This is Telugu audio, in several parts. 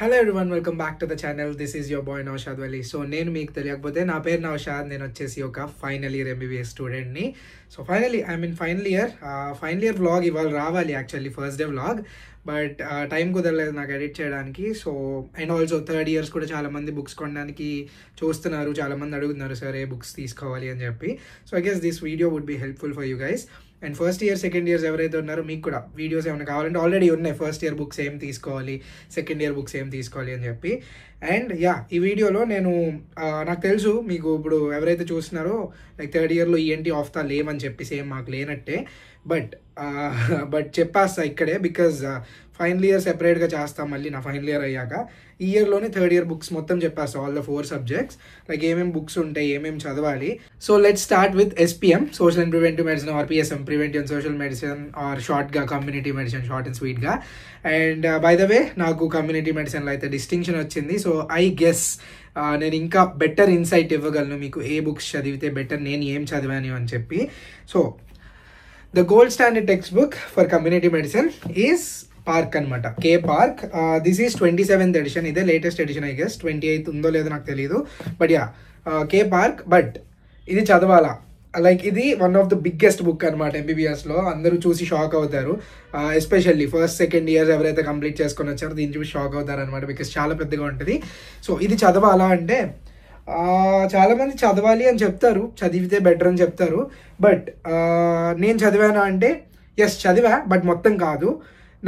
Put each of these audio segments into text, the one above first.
Hello everyone, welcome back to the channel. This is your boy Naushad Wali. So నేను మీకు తెలియకపోతే నా పేరు నౌషాద్. నేను వచ్చేసి ఒక ఫైనల్ ఇయర్ ఎంబీబీఎస్ స్టూడెంట్ని. So finally I mean final year vlog ఇవాళ రావాలి, actually first day vlog. But time కుదరలేదు నాకు ఎడిట్ చేయడానికి. So and also third years కూడా చాలామంది బుక్స్ కొనడానికి చూస్తున్నారు, చాలామంది అడుగుతున్నారు సార్ ఏ బుక్స్ తీసుకోవాలి అని చెప్పి. So I guess this video would be helpful for you guys. And first year second years ఎవరైతే ఉన్నారో మీకు కూడా వీడియోస్ ఏమైనా కావాలంటే ఆల్రెడీ ఉన్నాయి, ఫస్ట్ ఇయర్ బుక్స్ ఏం తీసుకోవాలి, సెకండ్ ఇయర్ బుక్స్ ఏం తీసుకోవాలి అని చెప్పి. అండ్ ఈ వీడియోలో నేను నాకు తెలుసు మీకు ఇప్పుడు ఎవరైతే చూస్తున్నారో లైక్ థర్డ్ ఇయర్లో ఈఎన్టీ ఆఫ్ ద లేవని చెప్పి సేమ్ మాకు లేనట్టే. బట్ చెప్పేస్తా ఇక్కడే, బికాజ్ ఫైనల్ ఇయర్ సెపరేట్గా చేస్తాం మళ్ళీ నా ఫైనల్ ఇయర్ అయ్యాక. ఈ ఇయర్లోనే థర్డ్ ఇయర్ బుక్స్ మొత్తం చెప్పేస్తా, ఆల్ ద 4 సబ్జెక్ట్స్, లైక్ ఏమేమి బుక్స్ ఉంటాయి, ఏమేమి చదవాలి. So let's start with SPM, social and preventive medicine, or PSM, preventive and social medicine, or షార్ట్గా కమ్యూనిటీ మెడిసిన్, షార్ట్ అండ్ స్వీట్గా. అండ్ బై ద వే నాకు కమ్యూనిటీ మెడిసిన్లో అయితే డిస్టింక్షన్ వచ్చింది. సో ఐ గెస్ నేను ఇంకా బెటర్ ఇన్సైట్ ఇవ్వగలను మీకు ఏ బుక్స్ చదివితే బెటర్, నేను ఏం చదివాను అని చెప్పి. So the gold standard textbook for community medicine is Park అనమాట, K Park. This is 27th edition, ఇదే latest edition. I guess 28th ఉందో లేదో నాకు తెలియదు. But K park. బట్ ఇది చదవాలా, లైక్ ఇది one of the biggest book అనమాట ఎంబీబీఎస్లో. అందరూ చూసి షాక్ అవుతారు, ఎస్పెషల్లీ ఫస్ట్ సెకండ్ ఇయర్స్ ఎవరైతే కంప్లీట్ చేసుకొని వచ్చారో దీన్ని చూసి షాక్ అవుతారు అనమాట, బికాస్ చాలా పెద్దగా ఉంటుంది. సో ఇది చదవాలా అంటే చాలామంది చదవాలి అని చెప్తారు, చదివితే బెటర్ అని చెప్తారు. బట్ నేను చదివానా అంటే ఎస్ చదివా, బట్ మొత్తం కాదు.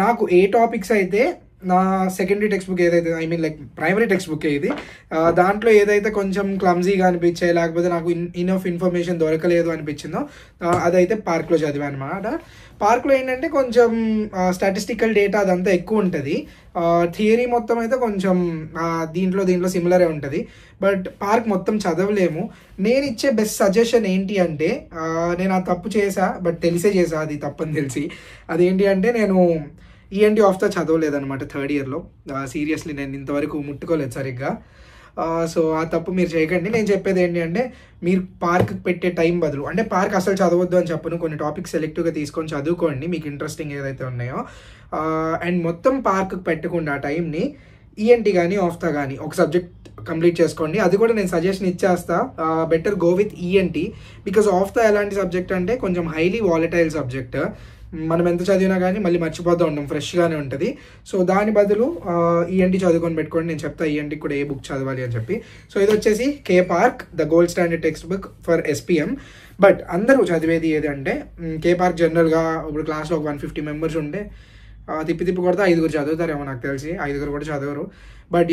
నాకు ఏ టాపిక్స్ అయితే నా సెకండరీ టెక్స్ట్ బుక్ ఏదైతే, I mean like primary text book ఇది, దాంట్లో ఏదైతే కొంచెం క్లమ్జీగా అనిపించాయి, లేకపోతే నాకు ఇనఫ్ ఇన్ఫర్మేషన్ దొరకలేదు అనిపించిందో అదైతే పార్క్లో చదివాను అనమాట. పార్క్లో ఏంటంటే కొంచెం స్టాటిస్టికల్ డేటా అదంతా ఎక్కువ ఉంటుంది, థియరీ మొత్తం అయితే కొంచెం దీంట్లో సిమిలరే ఉంటుంది. బట్ పార్క్ మొత్తం చదవలేము. నేను ఇచ్చే బెస్ట్ సజెషన్ ఏంటి అంటే, నేను ఆ తప్పు చేసా, బట్ తెలిసే చేసా అది తప్పని తెలిసి. అదేంటి అంటే నేను ఈఎన్టీ ఆఫ్ ద చదవలేదన్నమాట థర్డ్ ఇయర్లో. సీరియస్లీ నేను ఇంతవరకు ముట్టుకోలేదు సరిగ్గా. సో ఆ తప్పు మీరు చేయకండి. నేను చెప్పేది ఏంటి అంటే, మీరు పార్క్ పెట్టే టైం బదులు, అంటే పార్క్ అసలు చదవద్దు అని చెప్పను, కొన్ని టాపిక్స్ సెలెక్టివ్గా తీసుకొని చదువుకోండి మీకు ఇంట్రెస్టింగ్ ఏదైతే ఉన్నాయో. అండ్ మొత్తం పార్క్ పెట్టకుండా టైంని ఈఎన్టీ కానీ ఆఫ్ ద కానీ ఒక సబ్జెక్ట్ కంప్లీట్ చేసుకోండి. అది కూడా నేను సజెషన్ ఇచ్చేస్తా, better go with ENT. Because of the ఎలాంటి సబ్జెక్ట్ అంటే కొంచెం హైలీ వాలటైల్ సబ్జెక్ట్, మనం ఎంత చదివినా కానీ మళ్ళీ మర్చిపోతూ ఉంటాం, ఫ్రెష్గానే ఉంటుంది. సో దాని బదులు ఈఎన్టీ చదువుకొని పెట్టుకోండి. నేను చెప్తా ఈఎన్టీ కూడా ఏ బుక్ చదవాలి అని చెప్పి. సో ఇది వచ్చేసి K Park, the gold standard text book for SPM. But అందరూ చదివేది ఏదంటే కే పార్క్ జనరల్గా ఇప్పుడు క్లాస్లో ఒక 150 మెంబర్స్ ఉంటే తిప్పి కొడితే 5 చదువుతారేమో నాకు తెలిసి, 5 కూడా చదవరు. బట్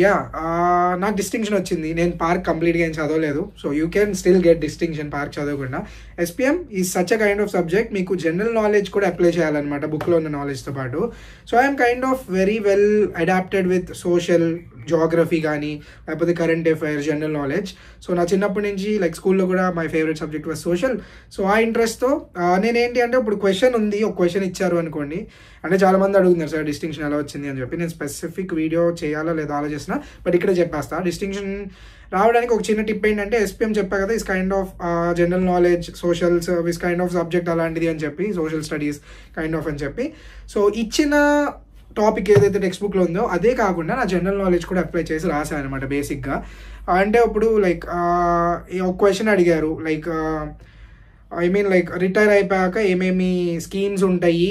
నాకు డిస్టింక్షన్ వచ్చింది, నేను పార్క్ కంప్లీట్గా ఏం చదవలేదు. So you can still get distinction Park చదవకుండా. SPM is such a kind of subject, మీకు జనరల్ నాలెడ్జ్ కూడా అప్లై చేయాలన్నమాట బుక్లో ఉన్న నాలెడ్జ్తో పాటు. So I'm kind of very well adapted with social, geography కానీ లేకపోతే current affairs, general knowledge. So నా చిన్నప్పటి నుంచి లైక్ స్కూల్లో కూడా my favourite subject was social. So ఆ ఇంట్రెస్ట్తో నేనేంటి అంటే, ఇప్పుడు క్వశ్చన్ ఉంది, ఒక క్వశ్చన్ ఇచ్చారు అనుకోండి, అంటే చాలామంది అడుగుతున్నారు సార్ డిస్టింక్షన్ ఎలా వచ్చింది అని చెప్పి. నేను స్పెసిఫిక్ వీడియో చేయాలో లేదా ఆలోచిస్తున్నా, బట్ ఇక్కడే చెప్పేస్తా. డిస్టింక్షన్ రావడానికి ఒక చిన్న టిప్ ఏంటంటే, ఎస్పీఎం చెప్పా కదా, is kind of general knowledge, social service kind of subject అలాంటిది అని చెప్పి, సోషల్ స్టడీస్ కైండ్ ఆఫ్ అని చెప్పి. సో ఇచ్చిన టాపిక్ ఏదైతే టెక్స్ట్ బుక్లో ఉందో అదే కాకుండా నా జనరల్ నాలెడ్జ్ కూడా అప్లై చేసి రాశాను అనమాట బేసిక్గా. అంటే ఇప్పుడు లైక్ ఒక క్వశ్చన్ అడిగారు, like I mean like retire అయిపోయాక ఏమేమి స్కీమ్స్ ఉంటాయి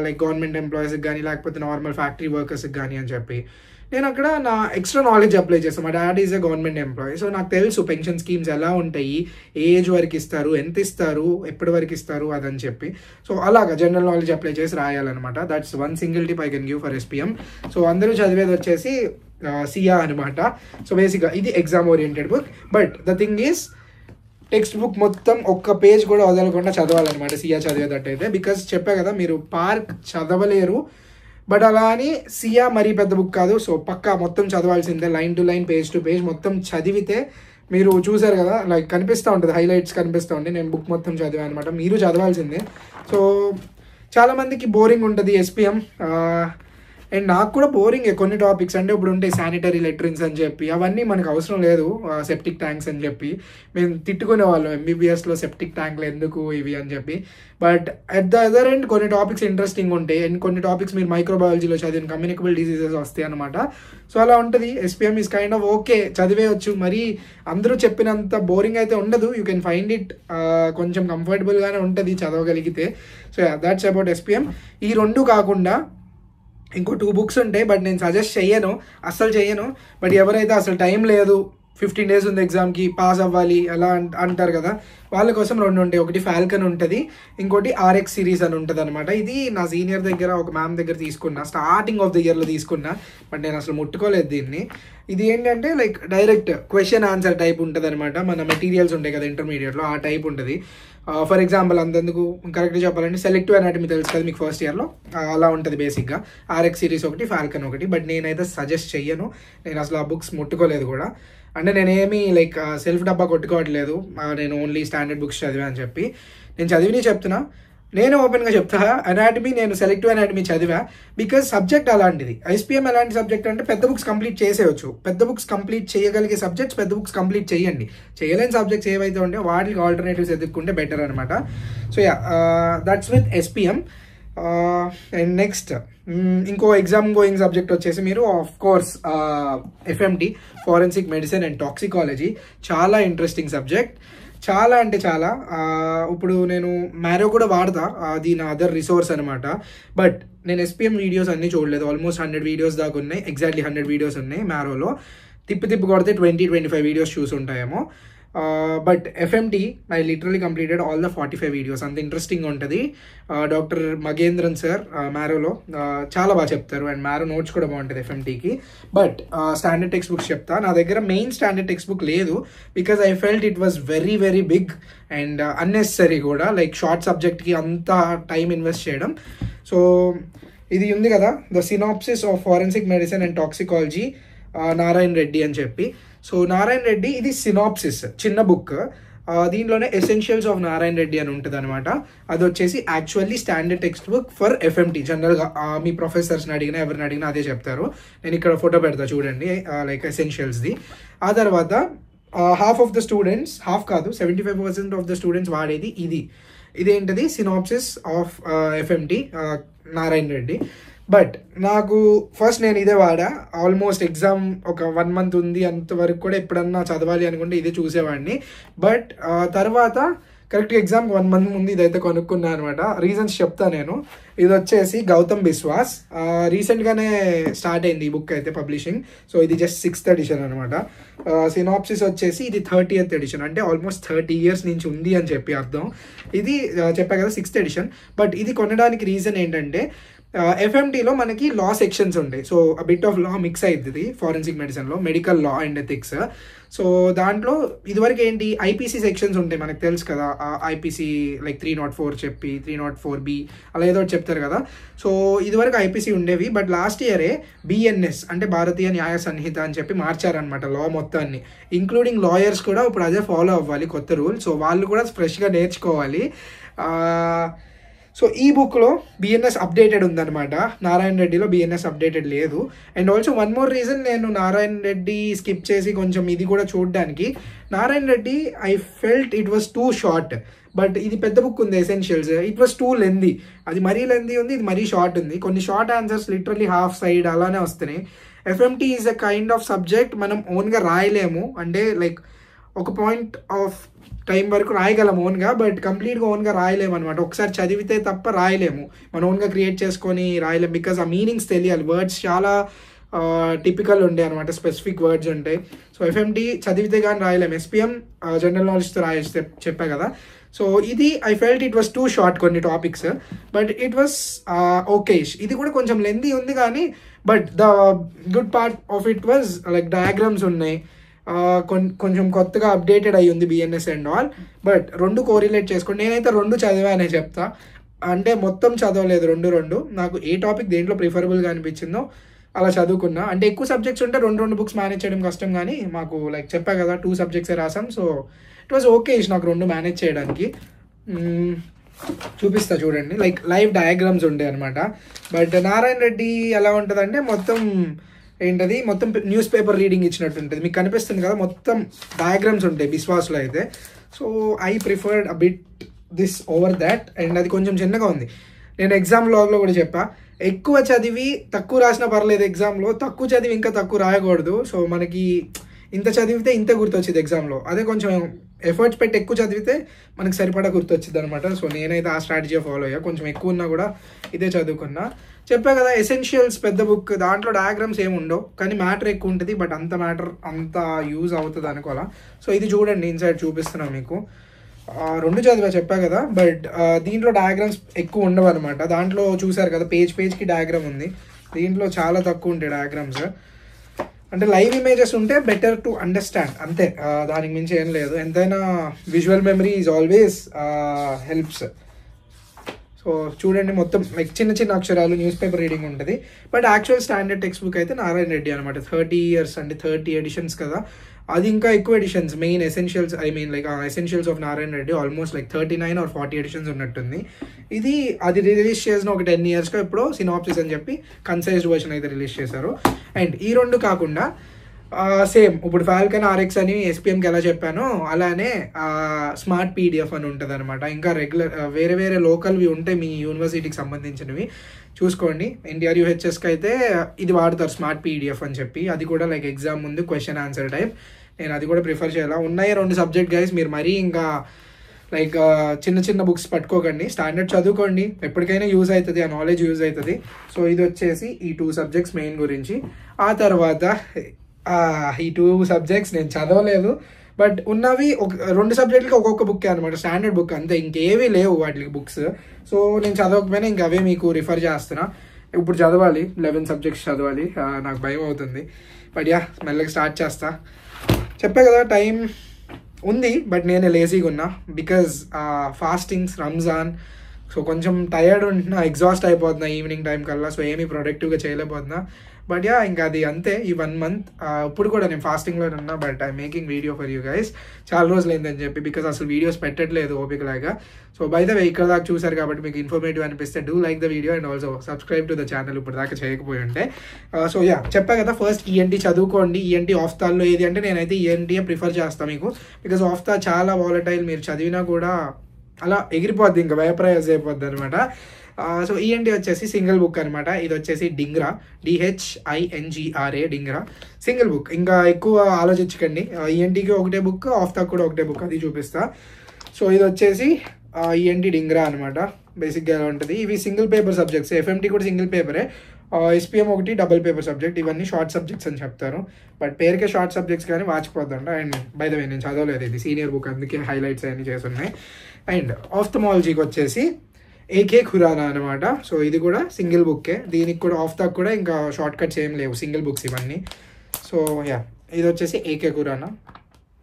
లైక్ గవర్నమెంట్ ఎంప్లాయీస్కి కానీ లేకపోతే నార్మల్ ఫ్యాక్టరీ వర్కర్స్కి కానీ అని చెప్పి. నేను అక్కడ నా ఎక్స్ట్రా నాలెడ్జ్ అప్లై చేస్తాను. మా daddy is a government employee, so నాకు తెలుసు పెన్షన్ స్కీమ్స్ ఎలా ఉంటాయి, ఏ ఏజ్ వరకు ఇస్తారు, ఎంత ఇస్తారు, ఎప్పటి వరకు ఇస్తారు అదని చెప్పి. సో అలాగా జనరల్ నాలెడ్జ్ అప్లై చేసి రాయాలన్నమాట. That's one single tip I can give for SPM. So అందరూ చదివేది వచ్చేసి సియా అనమాట. సో బేసిక్గా ఇది exam oriented book. But the thing is, textbook మొత్తం ఒక్క పేజ్ కూడా వదలకుండా చదవాలన్నమాట సియా చదివేటట్టయితే. బికాజ్ చెప్పా కదా, మీరు పార్క్ చదవలేరు, బట్ అలా అని సియా మరీ పెద్ద బుక్ కాదు. సో పక్కా మొత్తం చదవాల్సిందే, line to line, page to page మొత్తం చదివితే మీరు చూసారు కదా లైక్ కనిపిస్తూ ఉంటుంది, హైలైట్స్ కనిపిస్తూ ఉంటాయి. నేను బుక్ మొత్తం చదివాను అనమాట, మీరు చదవాల్సిందే. సో చాలామందికి బోరింగ్ ఉంటుంది ఎస్పీఎం. అండ్ నాకు కూడా బోరింగ్ కొన్ని టాపిక్స్. అంటే ఇప్పుడు ఉంటాయి శానిటరీ లెట్రిన్స్ అని చెప్పి, అవన్నీ మనకు అవసరం లేదు, సెప్టిక్ ట్యాంక్స్ అని చెప్పి మేము తిట్టుకునే వాళ్ళం ఎంబీబీఎస్లో సెప్టిక్ ట్యాంక్లు ఎందుకు ఇవి అని చెప్పి. But at the other end కొన్ని టాపిక్స్ ఇంట్రెస్టింగ్ ఉంటాయి, అండ్ కొన్ని టాపిక్స్ మీరు మైక్రోబయాలజీలో చదివిన కమ్యూనికబుల్ డిసీజెస్ వస్తాయి అనమాట. సో అలా ఉంటుంది. SPM is kind of okay, చదివేయచ్చు. మరి అందరూ చెప్పినంత బోరింగ్ అయితే ఉండదు. యూ కెన్ ఫైండ్ ఇట్ కొంచెం కంఫర్టబుల్గానే ఉంటుంది చదవగలిగితే. So that's about SPM. ఈ రెండు కాకుండా ఇంకో 2 బుక్స్ ఉంటాయి, బట్ నేను సజెస్ట్ అస్సలు చెయ్యను. బట్ ఎవరైతే అసలు టైం లేదు, 15 days ఉంది ఎగ్జామ్కి, పాస్ అవ్వాలి అలా అంటారు కదా, వాళ్ళ కోసం 2 ఉంటాయి. ఒకటి ఫాల్కన్ ఉంటుంది, ఇంకోటి ఆర్ఎక్స్ సిరీస్ అని ఉంటుంది అనమాట. ఇది నా సీనియర్ దగ్గర ఒక మ్యామ్ దగ్గర తీసుకున్నా, స్టార్టింగ్ ఆఫ్ ద ఇయర్లో తీసుకున్నా, బట్ నేను అసలు ముట్టుకోలేదు దీన్ని. ఇది ఏంటంటే like direct question answer type ఉంటుంది అనమాట. మన మెటీరియల్స్ ఉంటాయి కదా ఇంటర్మీడియట్లో, ఆ టైప్ ఉంటుంది. ఫర్ ఎగ్జాంపుల్ అంతెందుకు కరెక్ట్గా చెప్పాలంటే సెలెక్టివ్ అనాటమీ తెలుసు కదా మీకు ఫస్ట్ ఇయర్లో, అలా ఉంటుంది బేసిక్గా. ఆర్ఎక్స్ సిరీస్ ఒకటి, ఫాల్కన్ ఒకటి. బట్ నేనైతే సజెస్ట్ చెయ్యను, నేను అసలు ఆ బుక్స్ ముట్టుకోలేదు కూడా. అంటే నేనేమి లైక్ సెల్ఫ్ డబ్బా కొట్టుకోవట్లేదు, నేను ఓన్లీ స్టాండర్డ్ బుక్స్ చదివా అని చెప్పి. నేను చదివిని చెప్తున్నా, నేను ఓపెన్గా చెప్తా. అనాటమీ నేను సెలెక్టివ్ అనాటమీ చదివా, బికాజ్ సబ్జెక్ట్ అలాంటిది. ఎస్పీఎం ఎలాంటి సబ్జెక్ట్ అంటే పెద్ద బుక్స్ కంప్లీట్ చేసేయచ్చు. పెద్ద బుక్స్ కంప్లీట్ చేయగలిగే సబ్జెక్ట్స్ పెద్ద బుక్స్ కంప్లీట్ చేయండి. చేయలేని సబ్జెక్ట్స్ ఏవైతే ఉంటే వాటికి ఆల్టర్నేటివ్స్ ఎదుర్కొంటే బెటర్ అనమాట. So yeah, that's with SPM. And next ఇంకో ఎగ్జామ్ గోయింగ్ సబ్జెక్ట్ వచ్చేసి మీరు of course FMT, forensic medicine and toxicology. చాలా ఇంట్రెస్టింగ్ సబ్జెక్ట్, చాలా అంటే చాలా. ఇప్పుడు నేను మ్యారో కూడా వాడతా, అది నా అదర్ రిసోర్స్ అనమాట. బట్ నేను ఎస్పీఎం వీడియోస్ అన్నీ చూడలేదు. ఆల్మోస్ట్ 100 వీడియోస్ దాకా ఉన్నాయి, ఎగ్జాక్ట్లీ 100 వీడియోస్ ఉన్నాయి మ్యారోలో. తిప్పి కొడితే 20-25 వీడియోస్ చూసి ఉంటాయేమో. But FMT I literally completed all the 45 videos. అంత ఇంట్రెస్టింగ్ ఉంటుంది. డాక్టర్ మగేంద్రన్ సార్ మ్యారోలో చాలా బాగా చెప్తారు, అండ్ మ్యారో నోట్స్ కూడా బాగుంటుంది ఎఫ్ఎంటీకి. బట్ స్టాండర్డ్ టెక్స్ట్ బుక్స్ చెప్తా. నా దగ్గర మెయిన్ స్టాండర్డ్ టెక్స్ట్ బుక్ లేదు, because I felt it was very very big and unnecessary కూడా, లైక్ షార్ట్ సబ్జెక్ట్కి అంత టైం ఇన్వెస్ట్ చేయడం. సో ఇది ఉంది కదా, the synopsis of forensic medicine and toxicology, Narayana Reddy అని చెప్పి. సో నారాయణ రెడ్డి ఇది సినాప్సిస్, చిన్న బుక్. దీంట్లోనే ఎసెన్షియల్స్ ఆఫ్ నారాయణ రెడ్డి అని ఉంటుంది అనమాట. అది వచ్చేసి actually standard text book for FMT. జనరల్గా మీ ప్రొఫెసర్స్ని అడిగినా ఎవరిని అడిగినా అదే చెప్తారు. నేను ఇక్కడ ఫోటో పెడతా చూడండి, లైక్ ఎసెన్షియల్స్ది. ఆ తర్వాత half of the students, half కాదు 75% ఆఫ్ ద స్టూడెంట్స్ వాడేది ఇదేంటిది synopsis of FMT Narayana Reddy. But నాకు ఫస్ట్ నేను ఇదే వాడా. ఆల్మోస్ట్ ఎగ్జామ్ ఒక 1 month ఉంది అంతవరకు కూడా ఎప్పుడన్నా చదవాలి అనుకుంటే ఇదే చూసేవాడిని. బట్ తర్వాత కరెక్ట్గా ఎగ్జామ్కి 1 month ముందు ఇదైతే కొనుక్కున్నా అనమాట. రీజన్స్ చెప్తా నేను. ఇది వచ్చేసి గౌతమ్ బిస్వాస్, రీసెంట్గానే స్టార్ట్ అయింది ఈ బుక్ అయితే పబ్లిషింగ్. సో ఇది జస్ట్ 6th edition అనమాట. సినాప్సిస్ వచ్చేసి ఇది 30th edition, అంటే ఆల్మోస్ట్ 30 years నుంచి ఉంది అని చెప్పి అర్థం. ఇది చెప్పా కదా 6th edition. బట్ ఇది కొనడానికి రీజన్ ఏంటంటే ఎఫ్ఎంటీలో మనకి లా సెక్షన్స్ ఉంటాయి. So bit of law mix అవుతుంది ఫారెన్సిక్ మెడిసిన్లో, medical law and ethics. So దాంట్లో ఇదివరకు ఏంటి ఐపీసీ సెక్షన్స్ ఉంటాయి, మనకు తెలుసు కదా. ఐపీసీ లైక్ 304 చెప్పి 304B అలా ఏదో చెప్తారు కదా. సో ఇదివరకు ఐపీసీ ఉండేవి, బట్ లాస్ట్ ఇయరే బిఎన్ఎస్ అంటే భారతీయ న్యాయ సంహిత అని చెప్పి మార్చారనమాట లా మొత్తాన్ని. ఇంక్లూడింగ్ లాయర్స్ కూడా ఇప్పుడు అదే ఫాలో అవ్వాలి కొత్త రూల్. సో వాళ్ళు కూడా ఫ్రెష్గా నేర్చుకోవాలి. సో ఈ బుక్లో బిఎన్ఎస్ అప్డేటెడ్ ఉందన్నమాట. నారాయణ రెడ్డిలో బిఎన్ఎస్ అప్డేటెడ్ లేదు. అండ్ ఆల్సో 1 more రీజన్ నేను నారాయణ రెడ్డి స్కిప్ చేసి కొంచెం ఇది కూడా చూడడానికి. Narayana Reddy I felt it was too short. But ఇది పెద్ద బుక్ ఉంది essentials, it was two lengthy. అది మరీ లెందీ ఉంది, ఇది మరీ షార్ట్ ఉంది. కొన్ని short answers literally half side అలానే వస్తున్నాయి. FMT is a kind of subject మనం ఓన్గా రాయలేము. అంటే లైక్ ఒక పాయింట్ ఆఫ్ టైం వరకు రాయగలం ఓన్గా, బట్ కంప్లీట్గా ఓన్గా రాయలేము అనమాట. ఒకసారి చదివితే తప్ప రాయలేము, మనం ఓన్గా క్రియేట్ చేసుకొని రాయలేము. బికాజ్ ఆ మీనింగ్స్ తెలియాలి. వర్డ్స్ చాలా టిపికల్ ఉండే అనమాట, స్పెసిఫిక్ వర్డ్స్ ఉంటాయి. సో ఎఫ్ఎంటీ చదివితే కానీ రాయలేము. ఎస్పీఎం జనరల్ నాలెడ్జ్తో రాయొచ్చు చెప్పా కదా. సో ఇది I felt it was too short కొన్ని topics, but it was okay. ఇది కూడా కొంచెం లెందీ ఉంది కానీ, but the good part of it was like diagrams ఉన్నాయి, కొంచెం కొత్తగా అప్డేటెడ్ అయ్యి ఉంది BNS and all. But 2 correlate చేసుకోండి. నేనైతే 2 చదివానే చెప్తా, అంటే మొత్తం చదవలేదు, 2 నాకు ఏ టాపిక్ దేంట్లో ప్రిఫరబుల్గా అనిపించిందో అలా చదువుకున్నా. అంటే ఎక్కువ సబ్జెక్ట్స్ ఉంటే 2 బుక్స్ మేనేజ్ చేయడం కష్టం, కానీ మాకు లైక్ చెప్పా కదా 2 subjects రాసాం. సో ఇట్ వాజ్ ఓకే నాకు 2 మేనేజ్ చేయడానికి. చూపిస్తా చూడండి, లైక్ లైవ్ డయాగ్రామ్స్ ఉంటాయి అనమాట. బట్ నారాయణ రెడ్డి ఎలా ఉంటుందంటే మొత్తం ఏంటది, మొత్తం న్యూస్ పేపర్ రీడింగ్ ఇచ్చినట్టు ఉంటుంది. మీకు కనిపిస్తుంది కదా, మొత్తం డయాగ్రామ్స్ ఉంటాయి బిస్వాస్లో అయితే. So I preferred a bit this over that. And అది కొంచెం చిన్నగా ఉంది. నేను ఎగ్జామ్ లాగ్లో కూడా చెప్పా, ఎక్కువ చదివి తక్కువ రాసినా పర్లేదు ఎగ్జామ్లో, తక్కువ చదివి ఇంకా తక్కువ రాయకూడదు. సో మనకి ఇంత చదివితే ఇంత గుర్తొచ్చింది ఎగ్జామ్లో, అదే కొంచెం ఎఫర్ట్స్ పెట్టి ఎక్కువ చదివితే మనకి సరిపడా గుర్తొచ్చింది అనమాట. సో నేనైతే ఆ స్ట్రాటజీ ఫాలో అయ్యా. కొంచెం ఎక్కువ ఉన్నా కూడా ఇదే చదువుకున్నా. చెప్పా కదా, ఎసెన్షియల్స్ పెద్ద బుక్, దాంట్లో డయాగ్రామ్స్ ఏమి ఉండవు కానీ మ్యాటర్ ఎక్కువ ఉంటుంది. బట్ అంత మ్యాటర్ అంత యూజ్ అవుతుంది అనుకోవాలా. సో ఇది చూడండి, ఇన్సైడ్ చూపిస్తున్నా మీకు. 2 చదివా చెప్పా కదా, బట్ దీంట్లో డయాగ్రామ్స్ ఎక్కువ ఉండవు అనమాట. దాంట్లో చూసారు కదా, పేజ్కి డయాగ్రామ్ ఉంది, దీంట్లో చాలా తక్కువ ఉంటాయి డయాగ్రామ్స్. అంటే లైవ్ ఇమేజెస్ ఉంటే బెటర్ టు అండర్స్టాండ్ అంతే, దానికి మించి ఏం లేదు. ఎంతైనా visual memory is always helps. So చూడండి, మొత్తం లైక్ చిన్న చిన్న అక్షరాలు, న్యూస్ పేపర్ రీడింగ్ ఉంటుంది. But actual standard text book అయితే నారాయణ రెడ్డి అనమాట. 30 years అంటే 30 editions కదా, అది ఇంకా ఎక్కువ editions. Main essentials, I mean like essentials of Narayana Reddy almost like 39 or 40 editions ఉన్నట్టుంది. ఇది అది రిలీజ్ చేసిన ఒక 10 yearsలో ఎప్పుడో సినాప్సిస్ అని చెప్పి కన్సైజ్డ్ వర్షన్ అయితే రిలీజ్ చేశారు. అండ్ ఈ 2 కాకుండా సేమ్ ఇప్పుడు ఫాల్కన్ RX అని SPMకి ఎలా చెప్పానో అలానే స్మార్ట్ PDF అని ఉంటుంది అనమాట. ఇంకా రెగ్యులర్ వేరే వేరే లోకల్వి ఉంటాయి మీ యూనివర్సిటీకి సంబంధించినవి, చూసుకోండి. NTR UHSకి అయితే ఇది వాడతారు స్మార్ట్ PDF అని చెప్పి. అది కూడా లైక్ ఎగ్జామ్ ముందు క్వశ్చన్ ఆన్సర్ టైప్. నేను అది కూడా ప్రిఫర్ చేయాలా. ఉన్నాయి 2 సబ్జెక్ట్ గైస్, మీరు మరీ ఇంకా లైక్ చిన్న చిన్న బుక్స్ పట్టుకోకండి, స్టాండర్డ్ చదువుకోండి, ఎప్పటికైనా యూజ్ అవుతుంది, ఆ నాలెడ్జ్ యూజ్ అవుతుంది. సో ఇది వచ్చేసి ఈ 2 subjects మెయిన్ గురించి. ఆ తర్వాత ఈ 2 subjects నేను చదవలేదు, బట్ ఉన్నవి 2 subjectలకి ఒక్కొక్క బుక్ అనమాట, స్టాండర్డ్ బుక్ అంతే, ఇంకేవీ లేవు వాటికి బుక్స్. సో నేను చదవకపోయినా ఇంకా అవే మీకు రిఫర్ చేస్తున్నా. ఇప్పుడు చదవాలి, 11 subjects చదవాలి, నాకు భయం అవుతుంది. బట్ యా, మెల్లగా స్టార్ట్ చేస్తా. చెప్పా కదా టైం ఉంది, బట్ నేను లేజీగా ఉన్నా బికాజ్ ఫాస్టింగ్స్, రంజాన్. సో కొంచెం టైర్డ్ ఉంటున్నా, ఎగ్జాస్ట్ అయిపోతున్నా ఈవినింగ్ టైం కల్లా. సో ఏమీ ప్రొడక్టివ్గా చేయలేకపోతున్నా. బట్ యా, ఇంకా అది అంతే ఈ 1 month. ఇప్పుడు కూడా నేను ఫాస్టింగ్లో ఉన్నా, but I making video for you guys. చాలా రోజులు అయిందని చెప్పి, బికాస్ అసలు వీడియోస్ పెట్టట్లేదు ఓపికలాగా. సో బై ద వే, ఇక్కడ దాకా చూసారు కాబట్టి మీకు ఇన్ఫర్మేటివ్ అనిపిస్తే do like the video and also subscribe to the channel ఇప్పుడు దాకా చేయకపోయి ఉంటే. సో యా, చెప్పా కదా, ఫస్ట్ ENT చదువుకోండి. ENT ఆఫ్తాల్లో ఏది అంటే నేనైతే ENT ప్రిఫర్ చేస్తాను మీకు, బికాస్ ఆఫ్తా చాలా వాలటైల్, మీరు చదివినా కూడా అలా ఎగిరిపోద్ది, ఇంకా వేపరైజ్ అయిపోద్ది అనమాట. సో ENT వచ్చేసి సింగిల్ బుక్ అనమాట. ఇది వచ్చేసి Dhingra, DHINGRA, Dhingra single book. ఇంకా ఎక్కువ ఆలోచించకండి. ENTకి ఒకటే బుక్, ఆఫ్తాకు కూడా ఒకటే బుక్, అది చూపిస్తా. సో ఇది వచ్చేసి ENT డింగ్రా అనమాట. బేసిక్గా ఎలా ఉంటుంది, ఇవి సింగిల్ పేపర్ సబ్జెక్ట్స్. FMT కూడా సింగిల్ పేపరే. SPM ఒకటి డబుల్ పేపర్ సబ్జెక్ట్. ఇవన్నీ షార్ట్ సబ్జెక్ట్స్ అని చెప్తారు, బట్ పేరుకే షార్ట్ సబ్జెక్ట్స్ కానీ వాచిపోద్దంట. అండ్ బై ద వే, నేను చదవలేదు, ఇది సీనియర్ బుక్, అందుకే హైలైట్స్ అన్నీ చేస్తున్నాయి. అండ్ ఆఫ్థమాలజీకి వచ్చేసి AK ఖురానా అనమాట. సో ఇది కూడా సింగిల్ బుక్కే. దీనికి కూడా ఆఫ్తాకు కూడా ఇంకా షార్ట్ కట్స్ ఏం లేవు, సింగిల్ బుక్స్ ఇవన్నీ. సో యా, ఇది వచ్చేసి AK ఖురానా.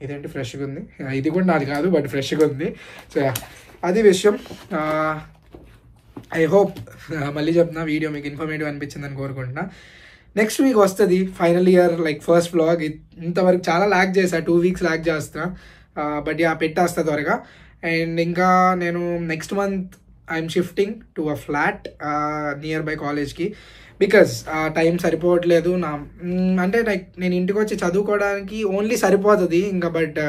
ఇదేంటి ఫ్రెష్గా ఉంది, ఇది కూడా నాది కాదు బట్ ఫ్రెష్గా ఉంది. సో యా, అది విషయం. ఐ హోప్ మళ్ళీ చెప్తున్నా, వీడియో మీకు ఇన్ఫర్మేటివ్ అనిపించిందని కోరుకుంటున్నా. నెక్స్ట్ వీక్ వస్తుంది final year like first vlog. ఇంతవరకు చాలా ల్యాక్ చేసా, 2 weeks ల్యాక్ చేస్తున్నా, బట్ యా పెట్టేస్తా త్వరగా. అండ్ ఇంకా నేను next month I'm shifting to a flat near by కాలేజ్కి, బికాజ్ టైం సరిపోవట్లేదు నా. అంటే లైక్ నేను ఇంటికి వచ్చి చదువుకోవడానికి ఓన్లీ సరిపోతుంది ఇంకా, బట్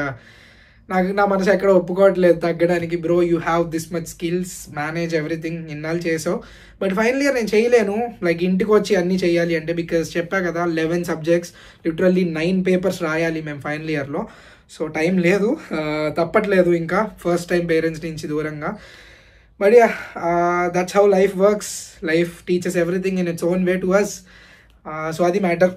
నా మనసు ఎక్కడ ఒప్పుకోవట్లేదు తగ్గడానికి. Bro, you have this much skills, manage everything, ఇన్నాళ్ళు చేసావు, బట్ ఫైనల్ ఇయర్ నేను చేయలేను లైక్ ఇంటికి వచ్చి అన్నీ చేయాలి అంటే. బికాజ్ చెప్పా కదా, 11 subjects, లిటరల్లీ 9 papers రాయాలి మేము ఫైనల్ ఇయర్లో. సో టైం లేదు, తప్పట్లేదు ఇంకా, ఫస్ట్ టైం పేరెంట్స్ నుంచి దూరంగా. But ya, that's how life works. Life teaches everything in its own way to us. So అది మ్యాటర్.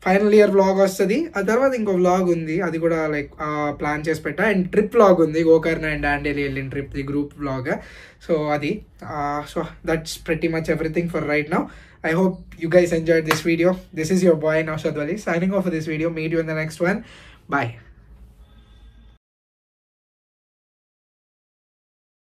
ఫైనల్ ఇయర్ వ్లాగ్ వస్తుంది, ఆ తర్వాత ఇంకో వ్లాగ్ ఉంది, అది కూడా లైక్ ప్లాన్ చేసి పెట్టా. అండ్ ట్రిప్ వ్లాగ్ ఉంది, గోకర్ణ అండ్ డాండేలి వెళ్ళిన trip, the group vlog. So అది. So that's pretty much everything for right now. I hope you guys enjoyed this video. This is your boy Naushad Wali signing off for this video. Meet you in the next one. Bye.